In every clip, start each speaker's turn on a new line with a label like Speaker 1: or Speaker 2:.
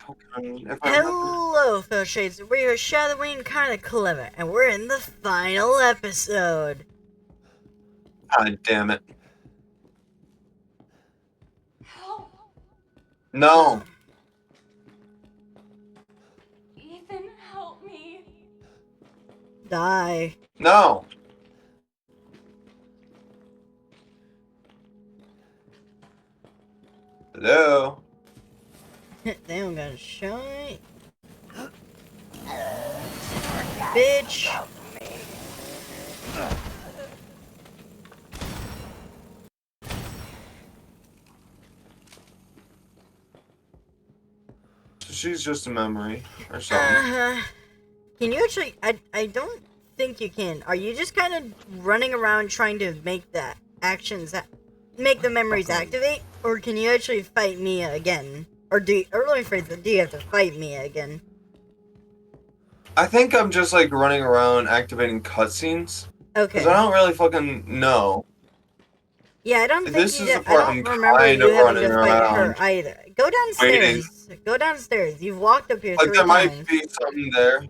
Speaker 1: Pokemon, if I remember.
Speaker 2: Hello, fellow shades. We are Shadowing Kinda Clever, and we're in the final episode.
Speaker 1: God damn it.
Speaker 3: Help!
Speaker 1: No.
Speaker 3: Ethan, help me.
Speaker 2: Die.
Speaker 1: No. Hello.
Speaker 2: They don't got a shine. Bitch.
Speaker 1: So she's just a memory or something.
Speaker 2: Can you actually... I don't think you can. Are you just kind of running around trying to make the actions... make the memories activate? Or can you actually fight Mia again? Or let me rephrase it. Do you have to fight Mia again?
Speaker 1: I think I'm just like running around activating cutscenes.
Speaker 2: Okay.
Speaker 1: Because I don't really fucking know.
Speaker 2: Yeah, I don't think
Speaker 1: This
Speaker 2: you
Speaker 1: is
Speaker 2: did.
Speaker 1: the part
Speaker 2: I don't
Speaker 1: I'm
Speaker 2: remember
Speaker 1: kind
Speaker 2: you
Speaker 1: of
Speaker 2: having
Speaker 1: running
Speaker 2: to fight her
Speaker 1: around.
Speaker 2: either. Go downstairs. Go downstairs. You've walked up here
Speaker 1: Like
Speaker 2: 3
Speaker 1: there
Speaker 2: times.
Speaker 1: might be something there.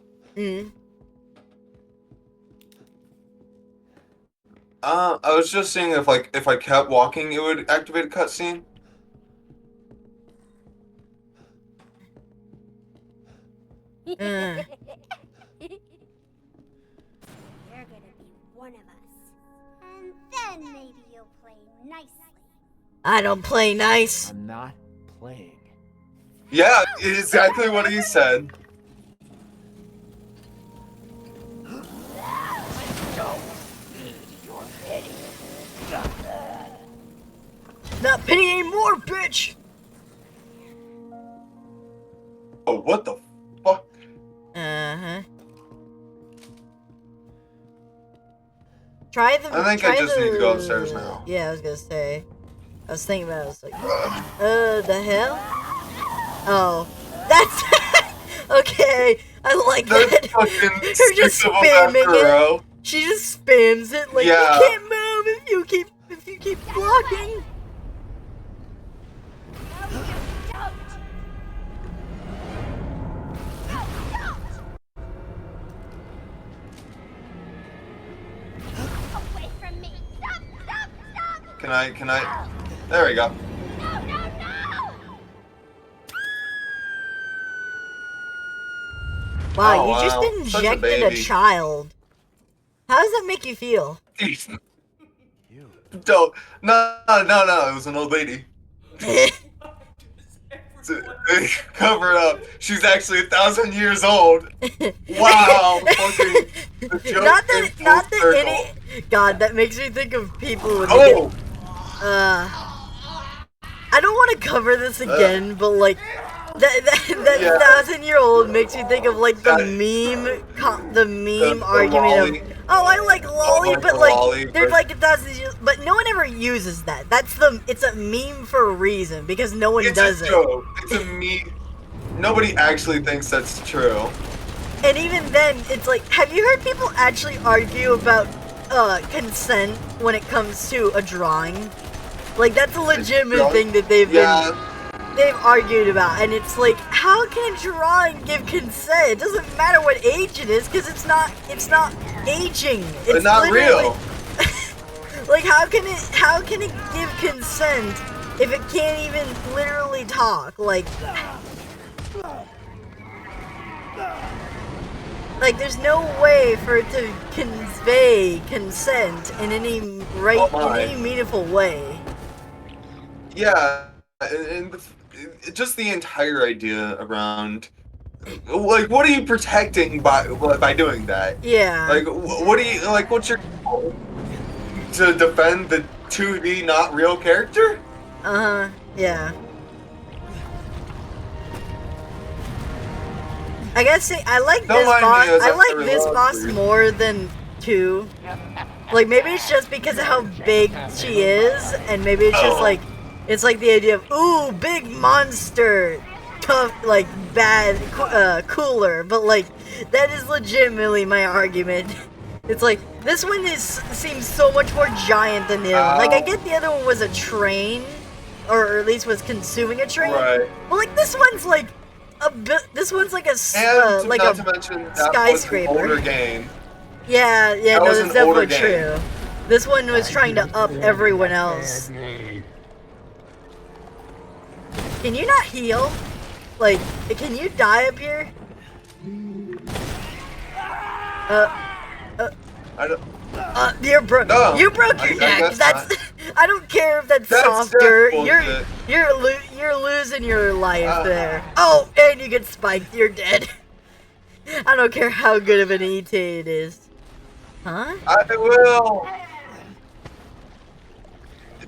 Speaker 1: I was just seeing if I kept walking it would activate a cutscene.
Speaker 4: You're gonna be one of us. And then maybe you'll play nicely.
Speaker 2: I don't play nice.
Speaker 5: I'm not playing.
Speaker 1: Yeah, exactly what he said.
Speaker 2: Not pity anymore, bitch.
Speaker 1: Oh, what the fuck?
Speaker 2: Try the.
Speaker 1: I think I just need to go upstairs now.
Speaker 2: Yeah, I was gonna say. I was thinking about it. I was like, the hell? Oh, that's okay. I like
Speaker 1: That's
Speaker 2: that.
Speaker 1: fucking
Speaker 2: Her just
Speaker 1: six of them
Speaker 2: spamming
Speaker 1: after a row.
Speaker 2: it. She just spams it like
Speaker 1: Yeah.
Speaker 2: you can't move if you keep blocking.
Speaker 4: Away from me! Stop! Stop! Stop!
Speaker 1: Can I? There we go.
Speaker 4: No! No! No!
Speaker 2: Wow,
Speaker 1: Oh,
Speaker 2: you just
Speaker 1: wow. Such a
Speaker 2: injected a
Speaker 1: baby.
Speaker 2: child. How does that make you feel?
Speaker 5: You.
Speaker 1: Don't. No, it was an old lady. Cover it up. She's actually 1,000 years old. Wow. Fucking. The joke
Speaker 2: not
Speaker 1: in
Speaker 2: that,
Speaker 1: full
Speaker 2: not that
Speaker 1: circle.
Speaker 2: any. God, that makes me think of people when they
Speaker 1: Oh.
Speaker 2: I don't want to cover this again, but like that
Speaker 1: Yeah.
Speaker 2: 1,000-year-old makes me think of like the meme argument
Speaker 1: lolly.
Speaker 2: of I like lolly,
Speaker 1: like
Speaker 2: but
Speaker 1: the
Speaker 2: like
Speaker 1: lolly,
Speaker 2: there's
Speaker 1: but-
Speaker 2: like 1,000 years, but no one ever uses that. It's a meme for a reason because no one
Speaker 1: It's
Speaker 2: does
Speaker 1: a
Speaker 2: it.
Speaker 1: joke. It's a meme. Nobody actually thinks that's true.
Speaker 2: And even then, it's like, have you heard people actually argue about consent when it comes to a drawing? Like that's a legitimate thing that they've argued about, and it's like, how can a drawing give consent? It doesn't matter what age it is, because it's not aging. It's
Speaker 1: not
Speaker 2: literally-
Speaker 1: real.
Speaker 2: Like, how can it give consent if it can't even literally talk? Like, there's no way for it to convey consent in any meaningful way.
Speaker 1: Yeah, and just the entire idea around, like, what are you protecting by doing that?
Speaker 2: Yeah.
Speaker 1: Like, what do you like? What's your goal? To defend the 2D not real character?
Speaker 2: Yeah. I gotta say, I like
Speaker 1: Don't
Speaker 2: this
Speaker 1: mind me,
Speaker 2: boss.
Speaker 1: as
Speaker 2: I
Speaker 1: I
Speaker 2: like
Speaker 1: really
Speaker 2: this
Speaker 1: love
Speaker 2: boss
Speaker 1: you.
Speaker 2: more than 2. Like, maybe it's just because of how big she is, and maybe it's just like, it's like the idea of, ooh, big monster, tough, like, bad, cooler, but like, that is legitimately my argument. It's like, this one seems so much more giant than the other one. Like, I get the other one was a train, or at least was consuming a train.
Speaker 1: Right.
Speaker 2: But like, this one's like a This one's like a
Speaker 1: And
Speaker 2: like
Speaker 1: not
Speaker 2: a
Speaker 1: to mention that was an
Speaker 2: skyscraper.
Speaker 1: older game.
Speaker 2: Yeah,
Speaker 1: That
Speaker 2: no,
Speaker 1: was
Speaker 2: that's
Speaker 1: an older
Speaker 2: definitely
Speaker 1: game.
Speaker 2: true. This one was trying to up everyone else. Can you not heal? Like, can you die up here?
Speaker 1: I don't,
Speaker 2: You're broke.
Speaker 1: No,
Speaker 2: You broke your
Speaker 1: I
Speaker 2: neck.
Speaker 1: guess
Speaker 2: That's.
Speaker 1: not.
Speaker 2: I don't care if that's
Speaker 1: That's
Speaker 2: softer.
Speaker 1: bullshit.
Speaker 2: You're losing your life there.
Speaker 1: Uh.
Speaker 2: Oh, and you get spiked. You're dead. I don't care how good of an ET it is. Huh?
Speaker 1: I will.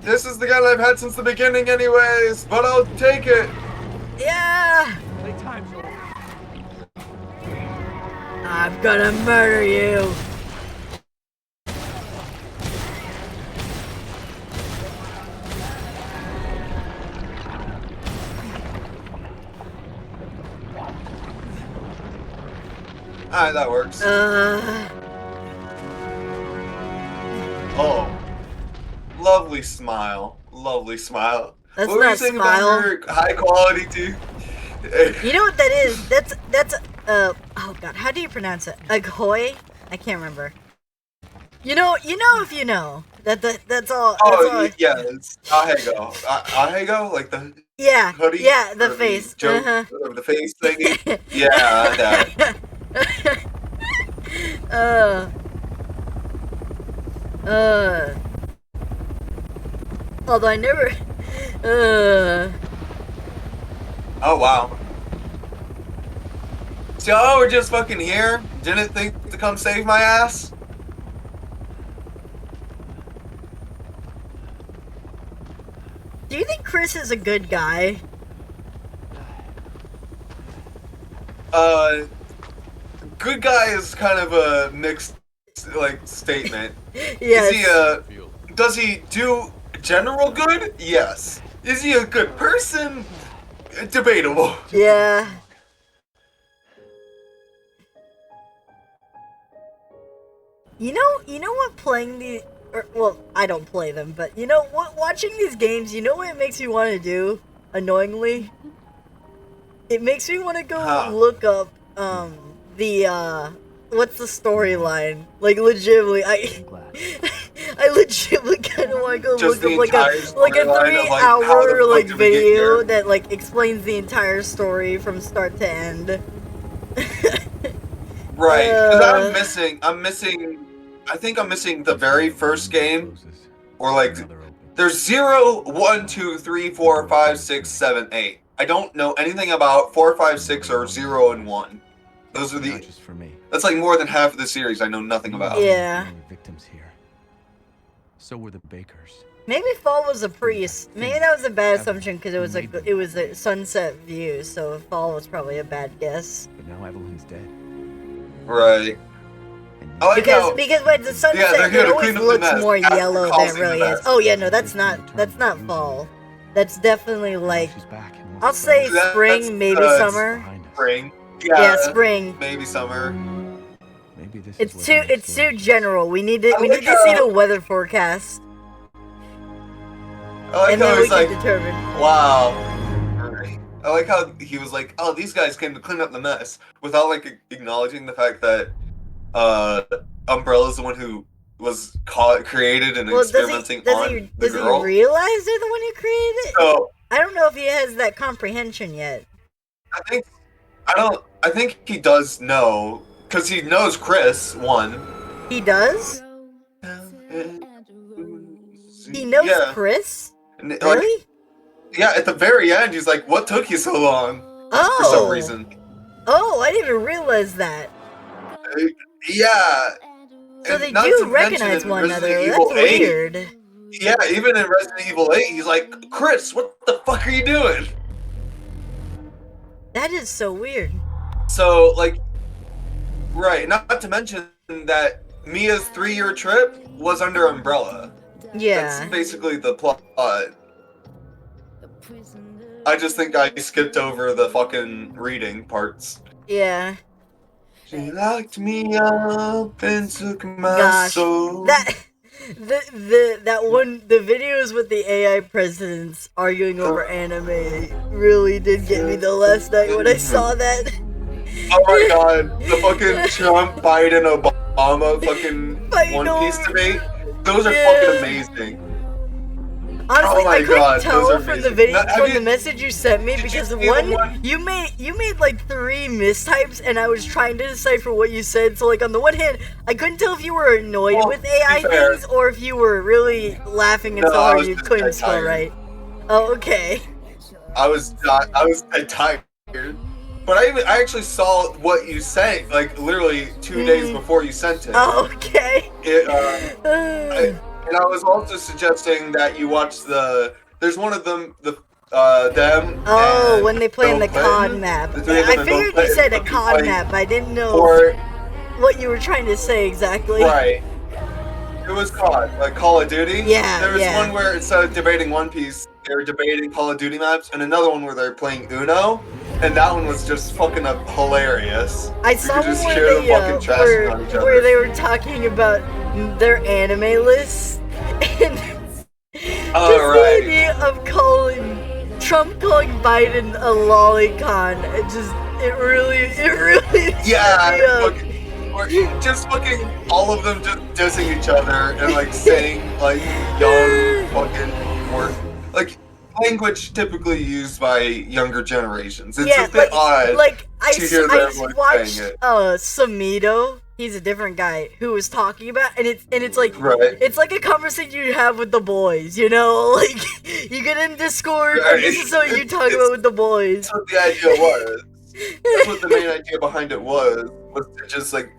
Speaker 1: This is the gun I've had since the beginning anyways, but I'll take it.
Speaker 2: Yeah.
Speaker 5: Playtime's over.
Speaker 2: I'm gonna murder you.
Speaker 1: Alright, that works. Oh. Lovely smile. Lovely smile.
Speaker 2: That's
Speaker 1: what were you
Speaker 2: not
Speaker 1: saying
Speaker 2: smile.
Speaker 1: about her high quality too?
Speaker 2: You know what that is? That's oh god, how do you pronounce it? Ahoy? I can't remember. You know if you know. That's all.
Speaker 1: Yeah, it's Ahego. Ahego? Like the
Speaker 2: Yeah.
Speaker 1: hoodie?
Speaker 2: Yeah, the
Speaker 1: Or
Speaker 2: face.
Speaker 1: joke, or the face thingy? Yeah, that.
Speaker 2: Although I never
Speaker 1: Oh wow. So we're just fucking here? Didn't think to come save my ass?
Speaker 2: Do you think Chris is a good guy?
Speaker 1: Good guy is kind of a mixed like statement.
Speaker 2: Yes.
Speaker 1: Is he does he do general good? Yes. Is he a good person? Debatable.
Speaker 2: Yeah. You know what playing the well, I don't play them, but you know what, watching these games, you know what it makes me want to do? Annoyingly, it makes me want to go look up the what's the storyline? Like legitimately, I legitimately kind of want to go
Speaker 1: Just
Speaker 2: look
Speaker 1: the
Speaker 2: up
Speaker 1: entire
Speaker 2: like a
Speaker 1: storyline of, like, how the
Speaker 2: 3-hour
Speaker 1: fuck
Speaker 2: like
Speaker 1: did we get
Speaker 2: video
Speaker 1: here?
Speaker 2: that like explains the entire story from start to end.
Speaker 1: Right. 'Cause I'm missing I think I'm missing the very first game. Or like there's 0, 1, 2, 3, 4, 5, 6, 7, 8. I don't know anything about 4, 5, 6, or 0 and 1. Those are
Speaker 5: Not just for me.
Speaker 1: that's like more than half of the series I know nothing about.
Speaker 2: Yeah.
Speaker 5: There were victims here. So were the bakers.
Speaker 2: Maybe Fall was a priest. Maybe that was a bad assumption because it was a sunset view, so Fall was probably a bad guess.
Speaker 5: But now Evelyn's dead.
Speaker 1: Right.
Speaker 5: And
Speaker 1: I like how
Speaker 2: Because when the
Speaker 1: they're
Speaker 2: sunset,
Speaker 1: here
Speaker 2: it
Speaker 1: to
Speaker 2: always
Speaker 1: clean up the
Speaker 2: looks
Speaker 1: mess
Speaker 2: more
Speaker 1: after
Speaker 2: yellow than it
Speaker 1: causing
Speaker 2: really
Speaker 1: the
Speaker 2: is.
Speaker 1: mess.
Speaker 2: Oh yeah, no, that's not Fall. That's definitely like
Speaker 5: she's back and wants
Speaker 2: I'll
Speaker 5: to
Speaker 2: say
Speaker 5: play.
Speaker 1: That's,
Speaker 2: spring, maybe summer.
Speaker 5: Behind us.
Speaker 1: spring.
Speaker 2: Yeah, spring.
Speaker 1: Maybe summer.
Speaker 5: Maybe this
Speaker 2: It's
Speaker 5: is
Speaker 2: too
Speaker 5: where the
Speaker 2: it's too
Speaker 5: story-
Speaker 2: general. We need to
Speaker 1: I like
Speaker 2: see the
Speaker 1: how-
Speaker 2: weather forecast,
Speaker 1: I like
Speaker 2: and
Speaker 1: how
Speaker 2: then we
Speaker 1: he's
Speaker 2: can
Speaker 1: like,
Speaker 2: determine.
Speaker 1: wow. Right. I like how he was like, oh, these guys came to clean up the mess without like acknowledging the fact that Umbrella's the one who was created and
Speaker 2: Well,
Speaker 1: experimenting on the
Speaker 2: does he
Speaker 1: girl.
Speaker 2: realize they're the one who created it?
Speaker 1: So
Speaker 2: I don't know if he has that comprehension yet.
Speaker 1: I think he does know because he knows Chris one.
Speaker 2: He does? He knows
Speaker 1: Yeah.
Speaker 2: Chris?
Speaker 1: And, like,
Speaker 2: Really?
Speaker 1: yeah, at the very end, he's like, "What took you so long?"
Speaker 2: Oh.
Speaker 1: For some reason.
Speaker 2: Oh, I didn't even realize that.
Speaker 1: Yeah.
Speaker 2: So
Speaker 1: And
Speaker 2: they
Speaker 1: not
Speaker 2: do
Speaker 1: to
Speaker 2: recognize
Speaker 1: mention in
Speaker 2: one
Speaker 1: Resident
Speaker 2: another.
Speaker 1: Evil
Speaker 2: That's
Speaker 1: 8,
Speaker 2: weird.
Speaker 1: Yeah, even in Resident Evil 8, he's like, "Chris, what the fuck are you doing?"
Speaker 2: That is so weird.
Speaker 1: So, like, right, not to mention that Mia's 3-year trip was under Umbrella.
Speaker 2: Yeah.
Speaker 1: That's basically the plot. I just think I skipped over the fucking reading parts.
Speaker 2: Yeah.
Speaker 1: She locked me up and took my
Speaker 2: Gosh.
Speaker 1: soul.
Speaker 2: That the videos with the AI presidents arguing over anime really did get me the last night when I saw that.
Speaker 1: Oh my god, the fucking Trump, Biden, Obama fucking
Speaker 2: I
Speaker 1: One
Speaker 2: know.
Speaker 1: Piece debate. Those are
Speaker 2: Yeah.
Speaker 1: fucking amazing.
Speaker 2: Honestly,
Speaker 1: Oh my
Speaker 2: I couldn't
Speaker 1: God, those
Speaker 2: tell
Speaker 1: are
Speaker 2: from the
Speaker 1: amazing.
Speaker 2: video,
Speaker 1: Now, have
Speaker 2: from
Speaker 1: you-
Speaker 2: the message you sent me,
Speaker 1: did you
Speaker 2: because
Speaker 1: see the
Speaker 2: one,
Speaker 1: one-
Speaker 2: you made like 3 mistypes, and I was trying to decipher what you said. So like on the one hand, I couldn't tell if you were annoyed
Speaker 1: Well,
Speaker 2: with
Speaker 1: to be
Speaker 2: AI
Speaker 1: fair-
Speaker 2: things or if you were really laughing
Speaker 1: No,
Speaker 2: so
Speaker 1: I
Speaker 2: hard
Speaker 1: was
Speaker 2: you
Speaker 1: just
Speaker 2: couldn't
Speaker 1: dead
Speaker 2: spell
Speaker 1: tired.
Speaker 2: right. Oh, okay.
Speaker 1: I was dead tired. But I actually saw what you sent, like literally 2 days before you sent it.
Speaker 2: Oh, okay.
Speaker 1: And I was also suggesting that you watch there's one of them, them.
Speaker 2: Oh,
Speaker 1: and
Speaker 2: when they play in
Speaker 1: Bill
Speaker 2: the COD
Speaker 1: Clinton.
Speaker 2: map.
Speaker 1: The three of them
Speaker 2: I
Speaker 1: and Bill
Speaker 2: figured you
Speaker 1: Clinton
Speaker 2: said a
Speaker 1: fucking
Speaker 2: COD
Speaker 1: playing
Speaker 2: map, but I didn't know
Speaker 1: for-
Speaker 2: what you were trying to say exactly.
Speaker 1: Right. It was COD, like Call of Duty.
Speaker 2: Yeah,
Speaker 1: There was
Speaker 2: yeah.
Speaker 1: one where instead of debating One Piece, they were debating Call of Duty maps, and another one where they're playing Uno, and that one was just fucking hilarious.
Speaker 2: I
Speaker 1: You
Speaker 2: saw
Speaker 1: could
Speaker 2: one
Speaker 1: just
Speaker 2: where
Speaker 1: hear them
Speaker 2: they,
Speaker 1: fucking trashing on each other.
Speaker 2: where they were talking about their anime lists, and
Speaker 1: Oh,
Speaker 2: just
Speaker 1: right.
Speaker 2: the idea of Trump calling Biden a lolicon, it really
Speaker 1: Yeah,
Speaker 2: set me up.
Speaker 1: fucking, or just fucking all of them just dissing each other and like saying like young fucking word, like language typically used by younger generations. It's a bit odd.
Speaker 2: Like I
Speaker 1: to hear them, like,
Speaker 2: watched
Speaker 1: saying it.
Speaker 2: Samito. He's a different guy who was talking about, and it's like
Speaker 1: Right.
Speaker 2: it's like a conversation you have with the boys, you know, like you get in Discord,
Speaker 1: Right.
Speaker 2: and this is what you talk about with the boys.
Speaker 1: That's what the idea was. That's what the main idea behind it was to just like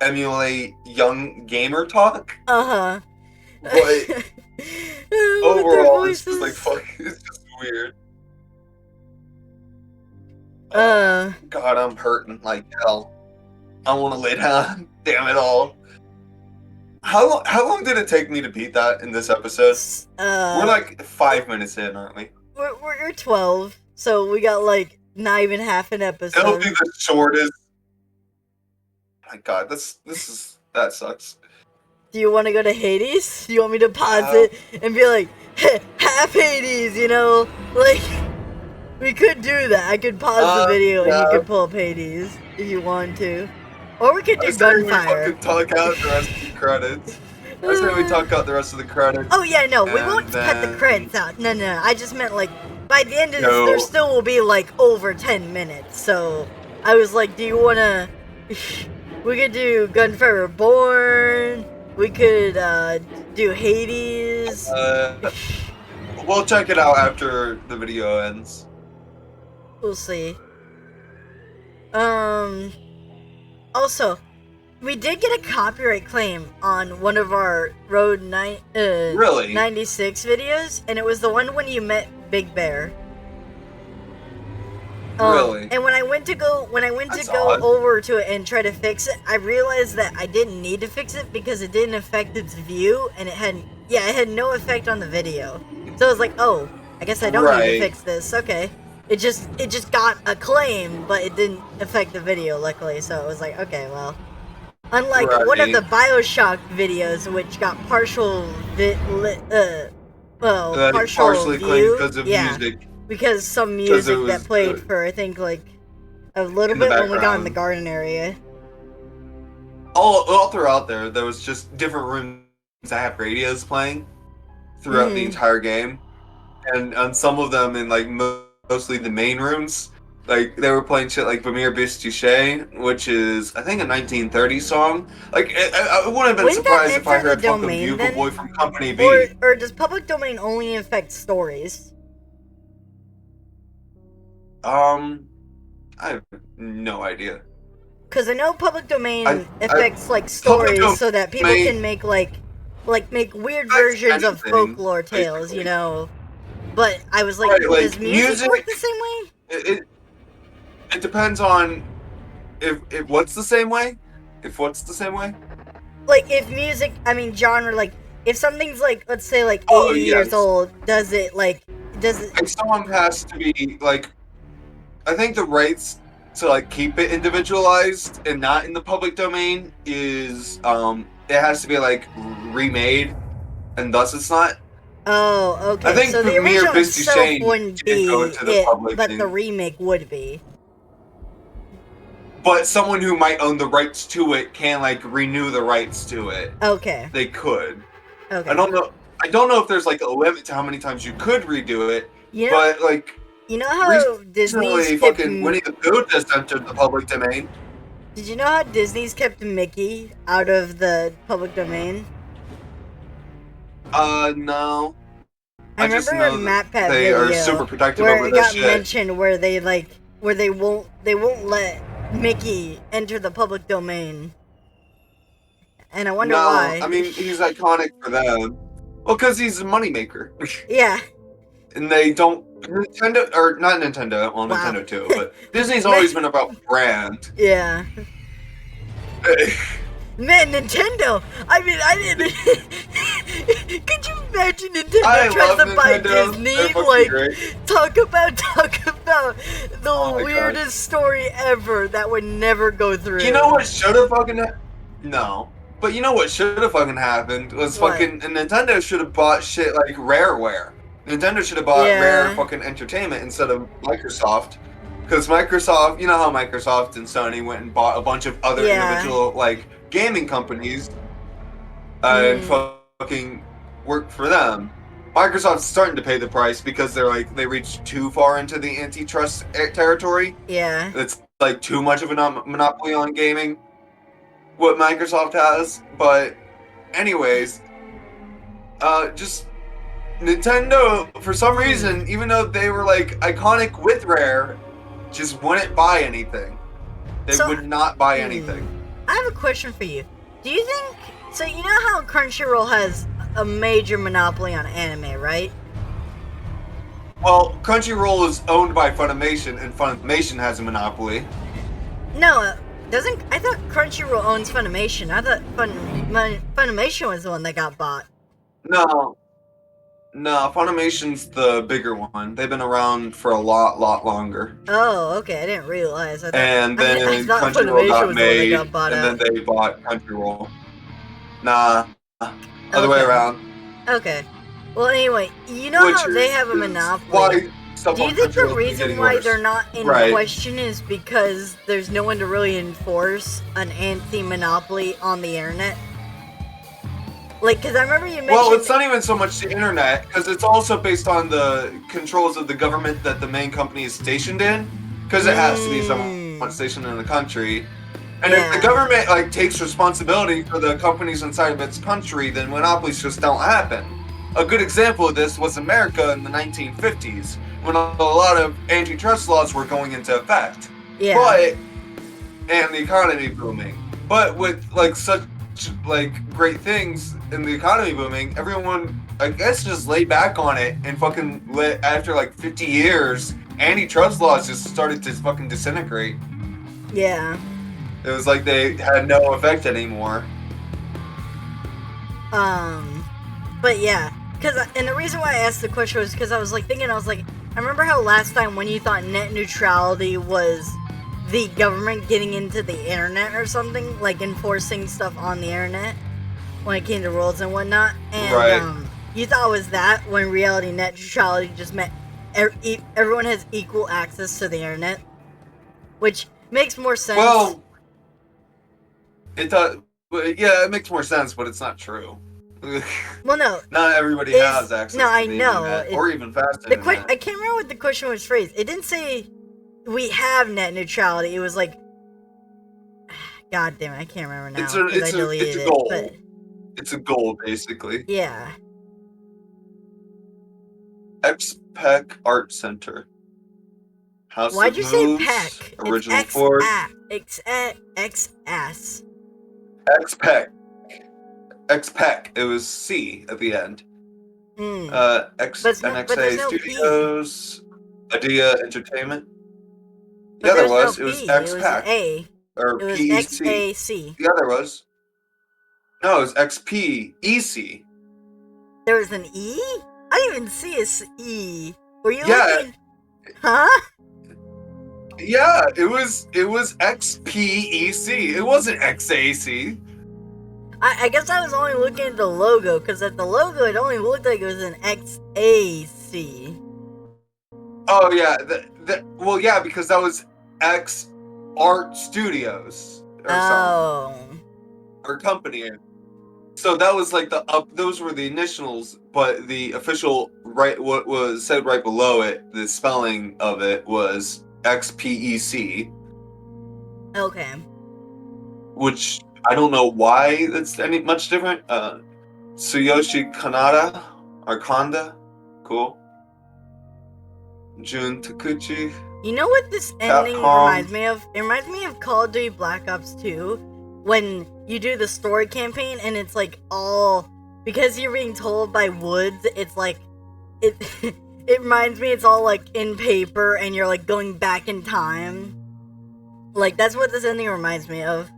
Speaker 1: emulate young gamer talk.
Speaker 2: Uh-huh.
Speaker 1: But overall, it's just like fuck. It's just weird. God, I'm hurting like hell. I want to lay down. Damn it all. How long did it take me to beat that in this episode? We're like 5 minutes in, aren't we?
Speaker 2: We're 12, so we got like not even half an episode.
Speaker 1: It'll be the shortest. My God, that sucks.
Speaker 2: Do you want to go to Hades? Do you want me to pause it and be like, half Hades, you know? Like, we could do that. I could pause the video and you could pull up Hades if you want to. Or we could do Gunfire.
Speaker 1: We fucking talk out the rest of the credits. I say we talk out the rest of the credits.
Speaker 2: Oh yeah, no, we
Speaker 1: and
Speaker 2: won't cut the
Speaker 1: then-
Speaker 2: credits out. No, I just meant like, by the end of this,
Speaker 1: No.
Speaker 2: there still will be like over 10 minutes. So, I was like, do you want to... We could do Gunfire Reborn. We could do Hades.
Speaker 1: We'll check it out after the video ends.
Speaker 2: We'll see. Also, we did get a copyright claim on one of our Road
Speaker 1: Really?
Speaker 2: 96 videos, and it was the one when you met Big Bear.
Speaker 1: Really?
Speaker 2: And when I went to go
Speaker 1: That's odd.
Speaker 2: over to it and try to fix it, I realized that I didn't need to fix it because it didn't affect its view, and it had no effect on the video. So I was like, oh, I guess I don't need
Speaker 1: Right.
Speaker 2: to fix this. Okay. It just got a claim, but it didn't affect the video, luckily. So it was like, okay, well. Unlike one of
Speaker 1: Right.
Speaker 2: the BioShock videos, which got partial
Speaker 1: partially
Speaker 2: view.
Speaker 1: claimed because of
Speaker 2: Yeah.
Speaker 1: music.
Speaker 2: Because some
Speaker 1: 'Cause
Speaker 2: music
Speaker 1: it
Speaker 2: that
Speaker 1: was
Speaker 2: played
Speaker 1: good.
Speaker 2: for, I think, like, a little
Speaker 1: In the
Speaker 2: bit when we got in the
Speaker 1: background.
Speaker 2: garden area.
Speaker 1: All throughout there was just different rooms that had radios playing throughout the entire game, and on some of them in like mostly the main rooms, like they were playing shit like Bamir Bistuche, which is I think a 1930s song. Like I wouldn't have been
Speaker 2: Wouldn't that
Speaker 1: surprised if I
Speaker 2: enter the
Speaker 1: heard fucking
Speaker 2: domain,
Speaker 1: Bugle
Speaker 2: then?
Speaker 1: Boy from Company B.
Speaker 2: Or does public domain only affect stories?
Speaker 1: I have no idea.
Speaker 2: Because I know public domain
Speaker 1: I-
Speaker 2: affects like stories
Speaker 1: public
Speaker 2: so that people
Speaker 1: domain-
Speaker 2: can make make weird
Speaker 1: Affects
Speaker 2: versions of
Speaker 1: anything,
Speaker 2: folklore tales,
Speaker 1: basically.
Speaker 2: you know. But I was like,
Speaker 1: Right,
Speaker 2: does
Speaker 1: like,
Speaker 2: music work
Speaker 1: music-
Speaker 2: the same way?
Speaker 1: It depends on if what's the same way. If what's the same way?
Speaker 2: Like if music, I mean genre, like if something's like, let's say like 80
Speaker 1: Oh,
Speaker 2: years
Speaker 1: yes.
Speaker 2: old, does it?
Speaker 1: A song has to be like, I think the rights to like keep it individualized and not in the public domain is it has to be like remade, and thus it's not.
Speaker 2: Oh, okay.
Speaker 1: I think
Speaker 2: so the
Speaker 1: Premier
Speaker 2: original
Speaker 1: Bisty
Speaker 2: itself
Speaker 1: Shane
Speaker 2: wouldn't
Speaker 1: didn't
Speaker 2: be
Speaker 1: go into the
Speaker 2: it,
Speaker 1: public
Speaker 2: but
Speaker 1: thing.
Speaker 2: the remake would be.
Speaker 1: but someone who might own the rights to it can like renew the rights to it.
Speaker 2: Okay.
Speaker 1: They could.
Speaker 2: Okay.
Speaker 1: I don't know if there's like a limit to how many times you could redo it,
Speaker 2: You know,
Speaker 1: but like
Speaker 2: you know how
Speaker 1: recently
Speaker 2: Disney's kept
Speaker 1: fucking Winnie the Pooh just entered the public domain.
Speaker 2: Did you know how Disney's kept Mickey out of the public domain?
Speaker 1: No.
Speaker 2: I
Speaker 1: just
Speaker 2: remember
Speaker 1: know
Speaker 2: a
Speaker 1: that
Speaker 2: MatPat
Speaker 1: they
Speaker 2: video
Speaker 1: are super protective
Speaker 2: where
Speaker 1: over
Speaker 2: it
Speaker 1: this
Speaker 2: got
Speaker 1: shit.
Speaker 2: mentioned where they won't let Mickey enter the public domain. And I wonder why.
Speaker 1: I mean, he's iconic for them. Well, because he's a moneymaker.
Speaker 2: Yeah.
Speaker 1: And they don't... Nintendo... Or, not Nintendo. Well,
Speaker 2: Wow.
Speaker 1: Nintendo too, but Disney's always been about brand.
Speaker 2: Yeah. Man, Nintendo! I mean, I didn't... Could you imagine Nintendo tries to buy Disney? Like,
Speaker 1: great.
Speaker 2: talk about the
Speaker 1: Oh my
Speaker 2: weirdest
Speaker 1: God.
Speaker 2: story ever that would never go through.
Speaker 1: You know what should have fucking... No. But you know what should have fucking happened was
Speaker 2: What?
Speaker 1: fucking... And Nintendo should have bought shit like Rareware. Nintendo should have bought Rare fucking Entertainment instead of Microsoft. Because Microsoft... You know how Microsoft and Sony went and bought a bunch of other individual, like, gaming companies and fucking work for them. Microsoft's starting to pay the price because they reached too far into the antitrust territory.
Speaker 2: Yeah.
Speaker 1: It's like too much of a monopoly on gaming, what Microsoft has. But anyways, just Nintendo, for some reason, even though they were like iconic with Rare, just wouldn't buy anything. They would not buy anything.
Speaker 2: I have a question for you. Do you think... So, you know how Crunchyroll has a major monopoly on anime, right?
Speaker 1: Well, Crunchyroll is owned by Funimation, and Funimation has a monopoly.
Speaker 2: No, doesn't... I thought Crunchyroll owns Funimation. I thought Funimation was the one that got bought.
Speaker 1: No, Funimation's the bigger one. They've been around for a lot longer.
Speaker 2: Oh, okay. I didn't realize.
Speaker 1: And then
Speaker 2: I thought
Speaker 1: Crunchyroll
Speaker 2: Funimation
Speaker 1: got
Speaker 2: was the one that
Speaker 1: made,
Speaker 2: got bought
Speaker 1: and
Speaker 2: out.
Speaker 1: then they bought Crunchyroll. Nah, other way around.
Speaker 2: Okay. Well, anyway, you know how they have a monopoly.
Speaker 1: Why stuff
Speaker 2: Do you
Speaker 1: on
Speaker 2: think the
Speaker 1: Crunchyroll is
Speaker 2: reason
Speaker 1: getting
Speaker 2: why
Speaker 1: worse.
Speaker 2: they're not in
Speaker 1: Right.
Speaker 2: question is because there's no one to really enforce an anti-monopoly on the internet? Like, because I remember you mentioned...
Speaker 1: Well, it's not even so much the internet, because it's also based on the controls of the government that the main company is stationed in, because it has to be someone stationed in the country. And if the government like takes responsibility for the companies inside of its country, then monopolies just don't happen. A good example of this was America in the 1950s, when a lot of antitrust laws were going into effect.
Speaker 2: Yeah.
Speaker 1: And the economy booming. But with like such like great things in the economy booming, everyone I guess just laid back on it and fucking after like 50 years, antitrust laws just started to fucking disintegrate.
Speaker 2: Yeah.
Speaker 1: It was like they had no effect anymore.
Speaker 2: But yeah, and the reason why I asked the question was because I was like thinking, I remember how last time when you thought net neutrality was the government getting into the internet or something, like enforcing stuff on the internet when it came to rules and whatnot, and you thought it was that, when reality net neutrality just meant everyone has equal access to the internet, which makes more sense.
Speaker 1: Well, it does. Yeah, it makes more sense, but it's not true.
Speaker 2: Well, no.
Speaker 1: Not everybody has access to the internet, or even fast internet.
Speaker 2: I can't remember what the question was phrased. It didn't say we have net neutrality. It was like, God damn it, I can't remember now.
Speaker 1: It's a goal. It's a goal, basically.
Speaker 2: Yeah.
Speaker 1: XPEC Art Center. House
Speaker 2: Why'd
Speaker 1: of
Speaker 2: you say
Speaker 1: Moves,
Speaker 2: PEC?
Speaker 1: Original
Speaker 2: It's
Speaker 1: Force.
Speaker 2: XS.
Speaker 1: XPEC. XPEC. It was C at the end. NXA Studios. Idea Entertainment. Yeah, there was. It was XPEC.
Speaker 2: A.
Speaker 1: Or
Speaker 2: It was
Speaker 1: PEC.
Speaker 2: XAC.
Speaker 1: Yeah, there was. No, it was XPEC.
Speaker 2: There was an E? I didn't even see a E. Were you
Speaker 1: Yeah.
Speaker 2: looking? Huh?
Speaker 1: Yeah, it was XPEC. It wasn't XAC.
Speaker 2: I guess I was only looking at the logo, because at the logo it only looked like it was an XAC.
Speaker 1: Oh yeah, well yeah, because that was X Art Studios or something,
Speaker 2: Oh.
Speaker 1: or company. So that was like those were the initials, but the official what was said right below it, the spelling of it was XPEC,
Speaker 2: Okay.
Speaker 1: which I don't know why that's any much different. Tsuyoshi Kanada or Kanda, cool. Jun Takuchi,
Speaker 2: You know what this ending
Speaker 1: Capcom.
Speaker 2: reminds me of? It reminds me of Call of Duty Black Ops 2 when you do the story campaign and it's like all because you're being told by Woods, it's like it it reminds me it's all like in paper and you're like going back in time. Like that's what this ending reminds me of.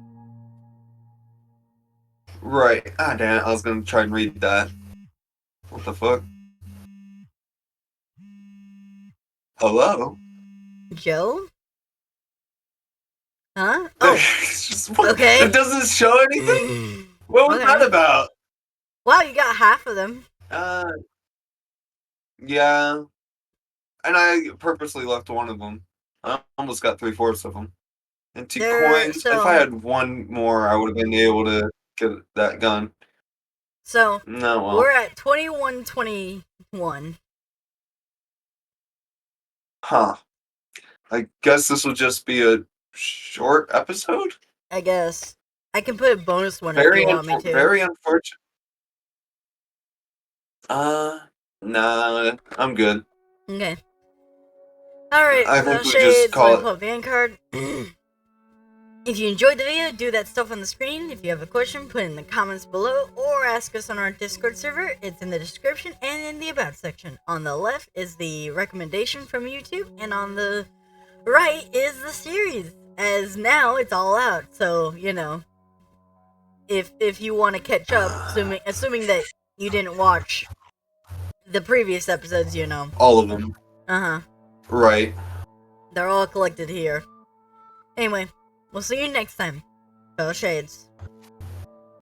Speaker 1: Right. Ah, damn it. I was gonna try and read that. What the fuck? Hello?
Speaker 2: Joe? Huh?
Speaker 1: It's just,
Speaker 2: Okay.
Speaker 1: It doesn't show anything? What was
Speaker 2: Okay.
Speaker 1: that about?
Speaker 2: Wow, you got half of them.
Speaker 1: Yeah. And I purposely left one of them. I almost got 3/4 of them. And 2 coins. If I had one more, I would have been able to get that gun.
Speaker 2: So,
Speaker 1: No, well.
Speaker 2: we're at 21:21.
Speaker 1: Huh. I guess this will just be a short episode?
Speaker 2: I guess. I can put a bonus one if
Speaker 1: Very,
Speaker 2: you want me to.
Speaker 1: very unfortunate. Nah, I'm good.
Speaker 2: Okay. Alright,
Speaker 1: I
Speaker 2: so
Speaker 1: think we just
Speaker 2: Shades,
Speaker 1: call
Speaker 2: pull up Vanguard. If you enjoyed the video, do that stuff on the screen. If you have a question, put it in the comments below or ask us on our Discord server. It's in the description and in the About section. On the left is the recommendation from YouTube, and on the right is the series. As now it's all out, so you know, if you want to catch up, assuming that you didn't watch the previous episodes, you know.
Speaker 1: all of them. Right.
Speaker 2: They're all collected here. Anyway, we'll see you next time. Fellow Shades.